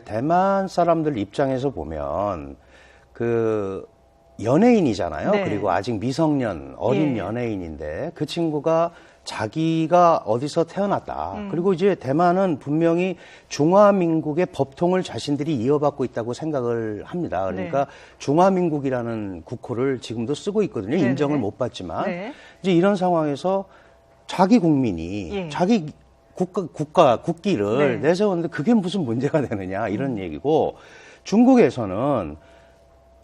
대만 사람들 입장에서 보면 그 연예인이잖아요. 네. 그리고 아직 미성년, 어린 예. 연예인인데 그 친구가 자기가 어디서 태어났다. 그리고 이제 대만은 분명히 중화민국의 법통을 자신들이 이어받고 있다고 생각을 합니다. 그러니까 네. 중화민국이라는 국호를 지금도 쓰고 있거든요. 네네. 인정을 못 받지만. 네. 이제 이런 상황에서 자기 국민이 예. 자기 국기를 네. 내세웠는데 그게 무슨 문제가 되느냐 이런 얘기고 중국에서는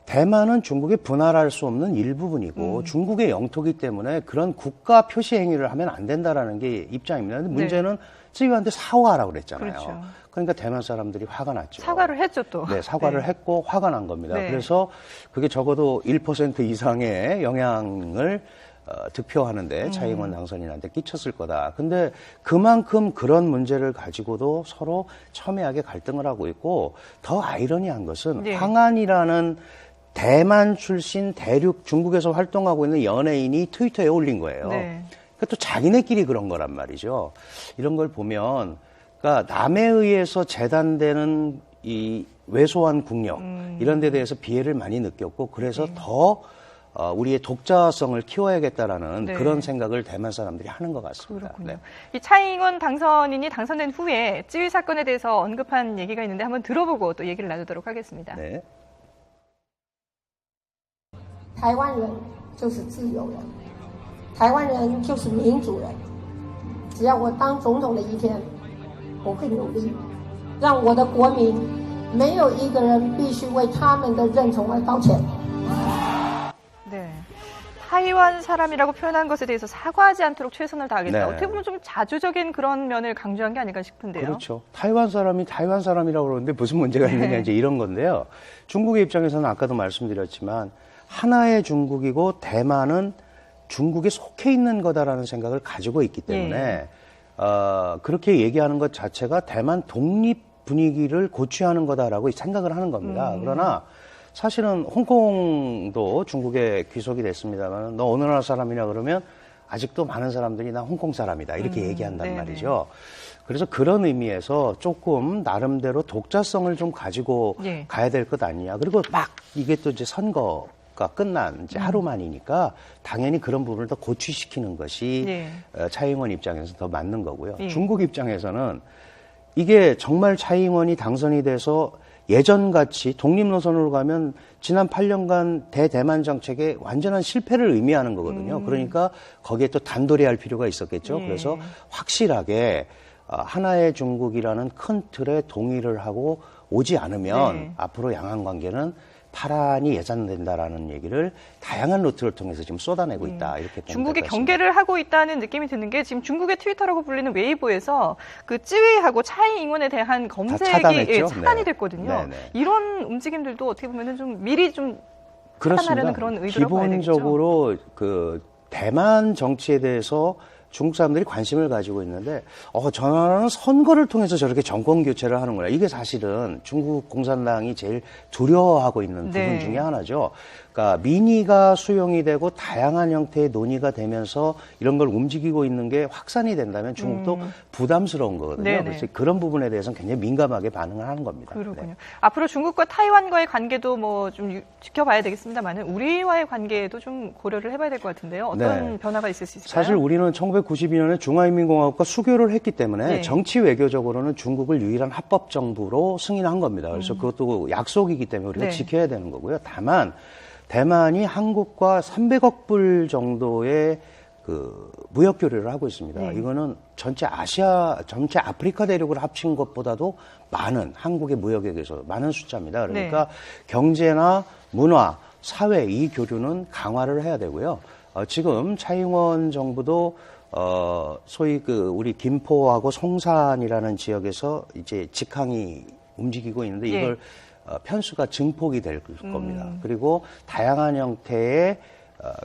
대만은 중국의 분할할 수 없는 일부분이고 중국의 영토기 때문에 그런 국가 표시 행위를 하면 안 된다라는 게 입장입니다. 근데 문제는 쯔위한테 사과하라고 그랬잖아요. 그렇죠. 그러니까 대만 사람들이 화가 났죠. 사과를 했죠, 또. 네, 사과를 네. 했고 화가 난 겁니다. 네. 그래서 그게 적어도 1% 이상의 영향을 득표하는데 차이잉원 당선인한테 끼쳤을 거다. 근데 그만큼 그런 문제를 가지고도 서로 첨예하게 갈등을 하고 있고 더 아이러니한 것은 네. 황안이라는 대만 출신 대륙 중국에서 활동하고 있는 연예인이 트위터에 올린 거예요. 네. 그러니까 또 자기네끼리 그런 거란 말이죠. 이런 걸 보면 그러니까 남에 의해서 재단되는 이 왜소한 국력 이런 데 대해서 비애를 많이 느꼈고 그래서 더 우리의 독자성을 키워야겠다라는 네. 그런 생각을 대만 사람들이 하는 것 같습니다. 그렇군요. 네. 이 차이잉원 당선인이 당선된 후에 쯔위 사건에 대해서 언급한 얘기가 있는데 한번 들어보고 또 얘기를 나누도록 하겠습니다. 네. 台湾人就是自由人，台湾人就是民主人。只要我当总统的一天，我会努力，让我的国民没有一个人必须为他们的认同而道歉。 네. 타이완 사람이라고 표현한 것에 대해서 사과하지 않도록 최선을 다하겠다. 네. 어떻게 보면 좀 자주적인 그런 면을 강조한 게 아닐까 싶은데요. 그렇죠. 타이완 사람이 타이완 사람이라고 그러는데 무슨 문제가 있느냐 이제 이런 건데요. 중국의 입장에서는 아까도 말씀드렸지만 하나의 중국이고 대만은 중국에 속해 있는 거다라는 생각을 가지고 있기 때문에 그렇게 얘기하는 것 자체가 대만 독립 분위기를 고취하는 거다라고 생각을 하는 겁니다. 그러나 사실은 홍콩도 중국에 귀속이 됐습니다만 너 어느 나라 사람이냐 그러면 아직도 많은 사람들이 나 홍콩 사람이다 이렇게 얘기한단 네네. 말이죠. 그래서 그런 의미에서 조금 나름대로 독자성을 좀 가지고 예. 가야 될 것 아니냐. 그리고 막 이게 또 이제 선거가 끝난 이제 하루 만이니까 당연히 그런 부분을 더 고취시키는 것이 예. 차이잉원 입장에서 더 맞는 거고요. 예. 중국 입장에서는 이게 정말 차이잉원이 당선이 돼서 예전같이 독립 노선으로 가면 지난 8년간 대대만 정책의 완전한 실패를 의미하는 거거든요. 그러니까 거기에 또 단도리할 할 필요가 있었겠죠. 예. 그래서 확실하게 하나의 중국이라는 큰 틀에 동의를 하고 오지 않으면 네. 앞으로 양안 관계는 파란이 예상된다라는 얘기를 다양한 루트를 통해서 지금 쏟아내고 있다. 이렇게 보면 중국이 될 것 같습니다. 경계를 하고 있다는 느낌이 드는 게 지금 중국의 트위터라고 불리는 웨이보에서 그 쯔위하고 차이잉원에 대한 검색이 차단했죠? 차단이 네. 됐거든요. 네네. 이런 움직임들도 어떻게 보면 좀 미리 좀 그렇습니다. 차단하려는 그런 의도라고 봐야 되겠죠. 기본적으로 그 대만 정치에 대해서 중국 사람들이 관심을 가지고 있는데 저 나라는 선거를 통해서 저렇게 정권 교체를 하는구나. 이게 사실은 중국 공산당이 제일 두려워하고 있는 부분 네. 중에 하나죠. 그러니까 민의가 수용이 되고 다양한 형태의 논의가 되면서 이런 걸 움직이고 있는 게 확산이 된다면 중국도 부담스러운 거거든요. 네네. 그래서 그런 부분에 대해서는 굉장히 민감하게 반응을 하는 겁니다. 그렇군요. 네. 앞으로 중국과 타이완과의 관계도 뭐 좀 지켜봐야 되겠습니다만은 우리와의 관계에도 좀 고려를 해봐야 될 것 같은데요. 어떤 네. 변화가 있을 수 있을까요? 사실 우리는 1992년에 중화인민공화국과 수교를 했기 때문에 네. 정치 외교적으로는 중국을 유일한 합법 정부로 승인한 겁니다. 그래서 그것도 약속이기 때문에 우리가 네. 지켜야 되는 거고요. 다만 대만이 한국과 300억 불 정도의 그 무역 교류를 하고 있습니다. 네. 이거는 전체 아프리카 대륙을 합친 것보다도 많은 한국의 무역액에서 많은 숫자입니다. 그러니까 경제나 문화, 사회 이 교류는 강화를 해야 되고요. 지금 차이잉원 정부도 소위 우리 김포하고 송산이라는 지역에서 이제 직항이 움직이고 있는데 이걸 편수가 증폭이 될 겁니다. 그리고 다양한 형태의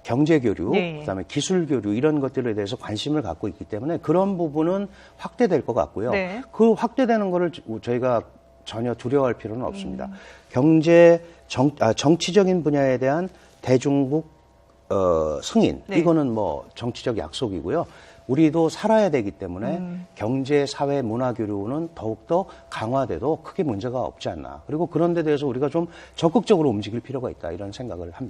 경제 교류, 그다음에 기술 교류 이런 것들에 대해서 관심을 갖고 있기 때문에 그런 부분은 확대될 것 같고요. 네. 그 확대되는 거를 저희가 전혀 두려워할 필요는 없습니다. 정치적인 분야에 대한 대중국 승인, 이거는 뭐 정치적 약속이고요. 우리도 살아야 되기 때문에 경제, 사회, 문화 교류는 더욱더 강화돼도 크게 문제가 없지 않나. 그리고 그런 데 대해서 우리가 좀 적극적으로 움직일 필요가 있다 이런 생각을 합니다.